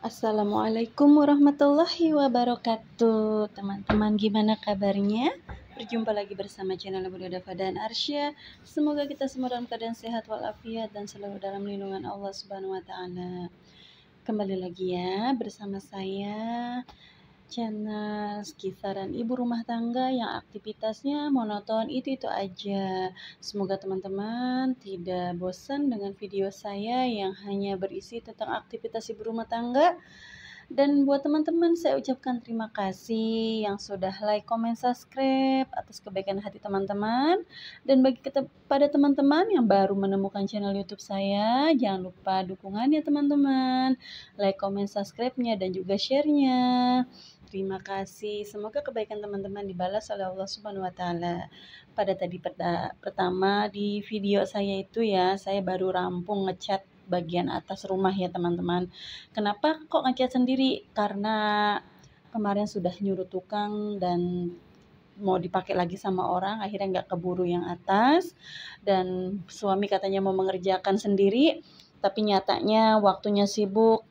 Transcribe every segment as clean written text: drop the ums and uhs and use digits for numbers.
Assalamualaikum warahmatullahi wabarakatuh. Teman-teman, gimana kabarnya? Berjumpa lagi bersama channel Bunda Dafa dan Arsya. Semoga kita semua dalam keadaan sehat walafiat dan selalu dalam lindungan Allah Subhanahu wa taala. Kembali lagi ya bersama saya, channel kisaran ibu rumah tangga yang aktivitasnya monoton itu aja. Semoga teman-teman tidak bosan dengan video saya yang hanya berisi tentang aktivitas ibu rumah tangga. Dan buat teman-teman saya ucapkan terima kasih yang sudah like, comment, subscribe atas kebaikan hati teman-teman. Dan bagi pada teman-teman yang baru menemukan channel YouTube saya, jangan lupa dukungannya teman-teman, like, comment, subscribe-nya dan juga share-nya. Terima kasih. Semoga kebaikan teman-teman dibalas oleh Allah Subhanahu wa taala. Pada tadi pertama di video saya itu ya, saya baru rampung ngecat bagian atas rumah ya teman-teman. Kenapa kok ngecat sendiri? Karena kemarin sudah nyuruh tukang dan mau dipakai lagi sama orang, akhirnya nggak keburu yang atas. Dan suami katanya mau mengerjakan sendiri, tapi nyatanya waktunya sibuk.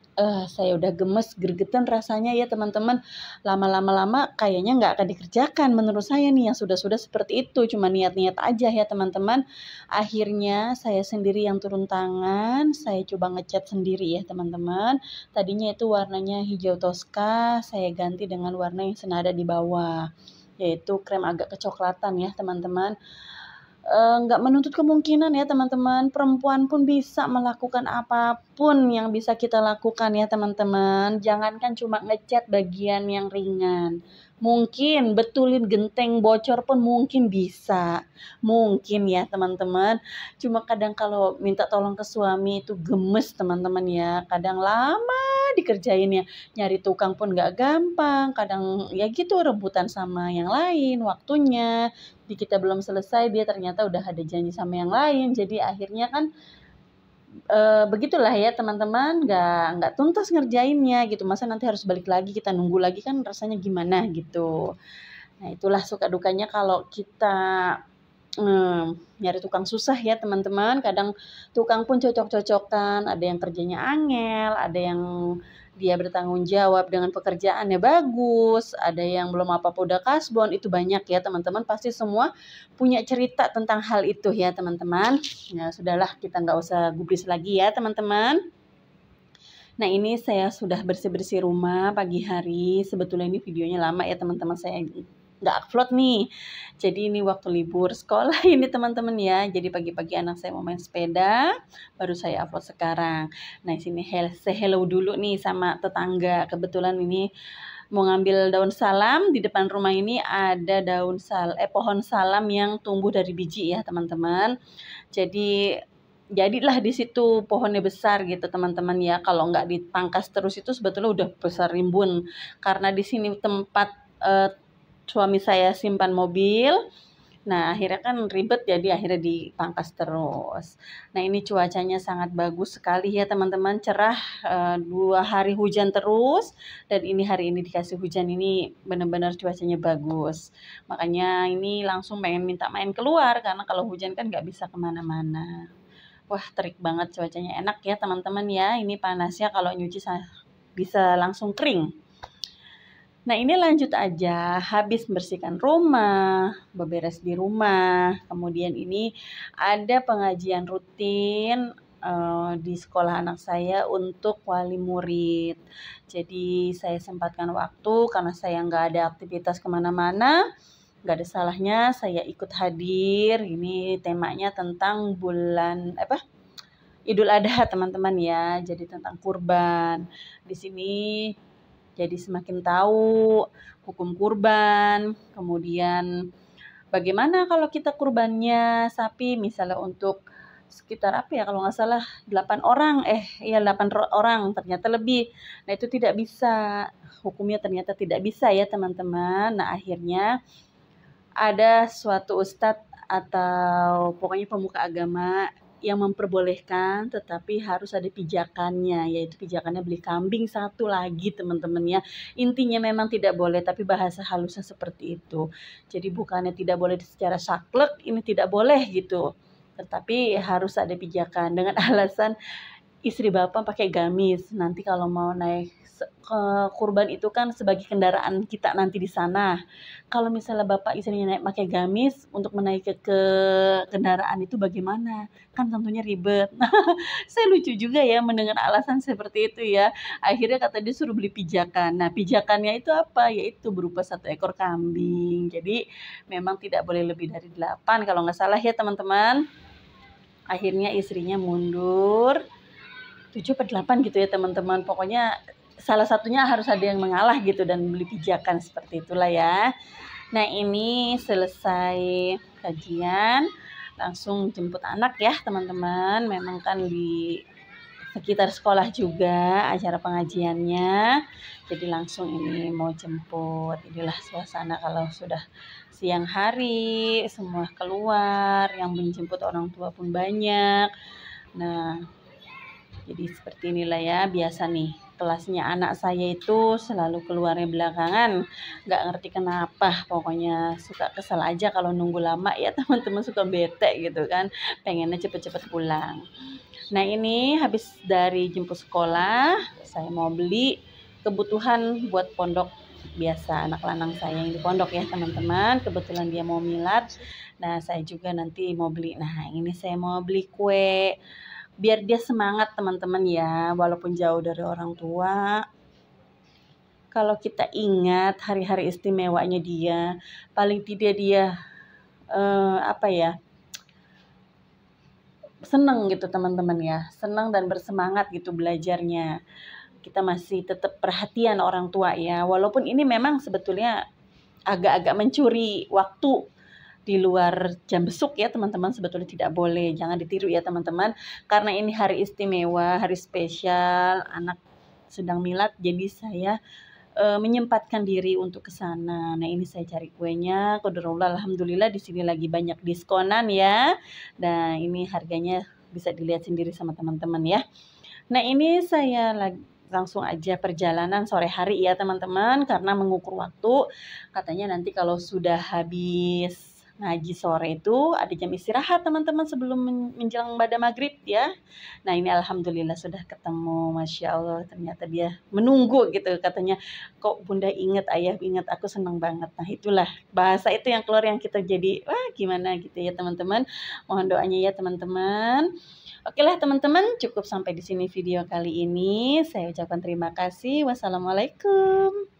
Saya udah gemes, gregetan rasanya ya teman-teman. Lama-lama kayaknya nggak akan dikerjakan menurut saya nih, yang sudah-sudah seperti itu. Cuma niat-niat aja ya teman-teman. Akhirnya saya sendiri yang turun tangan, saya coba ngecat sendiri ya teman-teman. Tadinya itu warnanya hijau toska, saya ganti dengan warna yang senada di bawah, yaitu krem agak kecoklatan ya teman-teman. Nggak menuntut kemungkinan ya teman-teman, perempuan pun bisa melakukan apapun yang bisa kita lakukan ya teman-teman. Jangankan cuma ngecat bagian yang ringan, mungkin betulin genteng bocor pun mungkin bisa, mungkin ya teman-teman. Cuma kadang kalau minta tolong ke suami itu gemes teman-teman ya, kadang lama dikerjainnya, nyari tukang pun nggak gampang, kadang ya gitu rebutan sama yang lain waktunya. Di kita belum selesai, dia ternyata udah ada janji sama yang lain. Jadi akhirnya kan begitulah ya teman-teman, nggak tuntas ngerjainnya gitu. Masa nanti harus balik lagi, kita nunggu lagi, kan rasanya gimana gitu. Nah itulah suka dukanya kalau kita nyari tukang susah ya teman-teman. Kadang tukang pun cocok-cocokan, ada yang kerjanya angel, ada yang dia bertanggung jawab dengan pekerjaannya bagus, ada yang belum apa-apa udah kasbon. Itu banyak ya teman-teman, pasti semua punya cerita tentang hal itu ya teman-teman. Ya sudahlah, kita nggak usah gubris lagi ya teman-teman. Nah ini saya sudah bersih-bersih rumah pagi hari. Sebetulnya ini videonya lama ya teman-teman, saya nggak upload nih. Jadi ini waktu libur sekolah ini teman-teman ya. Jadi pagi-pagi anak saya mau main sepeda, baru saya upload sekarang. Nah di sini say hello dulu nih sama tetangga. Kebetulan ini mau ngambil daun salam. Di depan rumah ini ada pohon salam yang tumbuh dari biji ya teman-teman. Jadilah di situ pohonnya besar gitu teman-teman ya. Kalau nggak dipangkas terus itu sebetulnya udah besar rimbun. Karena di sini tempat suami saya simpan mobil. Nah akhirnya kan ribet, jadi akhirnya dipangkas terus. Nah ini cuacanya sangat bagus sekali ya teman-teman, cerah, 2 hari hujan terus. Dan ini hari ini dikasih hujan, ini benar-benar cuacanya bagus. Makanya ini langsung pengen minta main keluar, karena kalau hujan kan nggak bisa kemana-mana. Wah terik banget, cuacanya enak ya teman-teman ya. Ini panasnya kalau nyuci bisa langsung kering. Nah ini lanjut aja, habis membersihkan rumah, beberes di rumah, kemudian ini ada pengajian rutin di sekolah anak saya untuk wali murid. Jadi saya sempatkan waktu, karena saya nggak ada aktivitas kemana-mana, nggak ada salahnya saya ikut hadir. Ini temanya tentang Idul Adha teman-teman ya, jadi tentang kurban. Di sini jadi semakin tahu hukum kurban, kemudian bagaimana kalau kita kurbannya sapi misalnya untuk sekitar kalau nggak salah 8 orang, 8 orang ternyata lebih. Nah itu tidak bisa, hukumnya ternyata tidak bisa ya teman-teman. Nah akhirnya ada suatu ustadz atau pokoknya pemuka agama yang memperbolehkan, tetapi harus ada pijakannya, yaitu pijakannya beli kambing 1 lagi teman-teman ya. Intinya memang tidak boleh, tapi bahasa halusnya seperti itu. Jadi bukannya tidak boleh secara saklek, ini tidak boleh gitu, tetapi harus ada pijakan dengan alasan istri bapak pakai gamis. Nanti kalau mau naik ke kurban itu kan sebagai kendaraan kita nanti di sana. Kalau misalnya bapak istrinya naik pakai gamis untuk menaiki ke kendaraan itu bagaimana? Kan tentunya ribet. Saya lucu juga ya mendengar alasan seperti itu ya. Akhirnya kata dia suruh beli pijakan. Nah, pijakannya itu apa? Yaitu berupa 1 ekor kambing. Jadi memang tidak boleh lebih dari 8 kalau nggak salah ya teman-teman. Akhirnya istrinya mundur 7 atau 8 gitu ya teman-teman. Pokoknya salah satunya harus ada yang mengalah gitu dan beli pijakan seperti itulah ya. Nah, ini selesai kajian, langsung jemput anak ya teman-teman. Memang kan di sekitar sekolah juga acara pengajiannya. Jadi langsung ini mau jemput. Inilah suasana kalau sudah siang hari, semua keluar, yang menjemput orang tua pun banyak. Nah, jadi seperti inilah ya, biasa nih kelasnya anak saya itu selalu keluarnya belakangan. Nggak ngerti kenapa, pokoknya suka kesel aja kalau nunggu lama ya teman-teman, suka bete gitu kan. Pengennya cepet-cepet pulang. Nah, ini habis dari jemput sekolah, saya mau beli kebutuhan buat pondok biasa anak lanang saya yang di pondok ya teman-teman. Kebetulan dia mau milad. Nah, saya juga nanti mau beli. Nah, ini saya mau beli kue biar dia semangat teman-teman ya, walaupun jauh dari orang tua. Kalau kita ingat hari-hari istimewanya dia, paling tidak dia apa ya, seneng gitu teman-teman ya, seneng dan bersemangat gitu belajarnya. Kita masih tetap perhatian orang tua ya, walaupun ini memang sebetulnya agak-agak mencuri waktu di luar jam besuk ya teman-teman, sebetulnya tidak boleh, jangan ditiru ya teman-teman, karena ini hari istimewa, hari spesial, anak sedang milad, jadi saya menyempatkan diri untuk ke sana. Nah, ini saya cari kuenya, qadarullah alhamdulillah di sini lagi banyak diskonan ya. Nah, ini harganya bisa dilihat sendiri sama teman-teman ya. Nah, ini saya langsung aja perjalanan sore hari ya teman-teman, karena mengukur waktu. Katanya nanti kalau sudah habis ngaji sore itu ada jam istirahat teman-teman sebelum menjelang pada maghrib ya. Nah, ini alhamdulillah sudah ketemu, Masya Allah, ternyata dia menunggu gitu katanya, kok bunda ingat, ayah ingat, aku senang banget. Nah, itulah bahasa itu yang keluar yang kita jadi wah gimana gitu ya teman-teman. Mohon doanya ya teman-teman. Oke lah teman-teman, cukup sampai di sini video kali ini. Saya ucapkan terima kasih. Wassalamualaikum.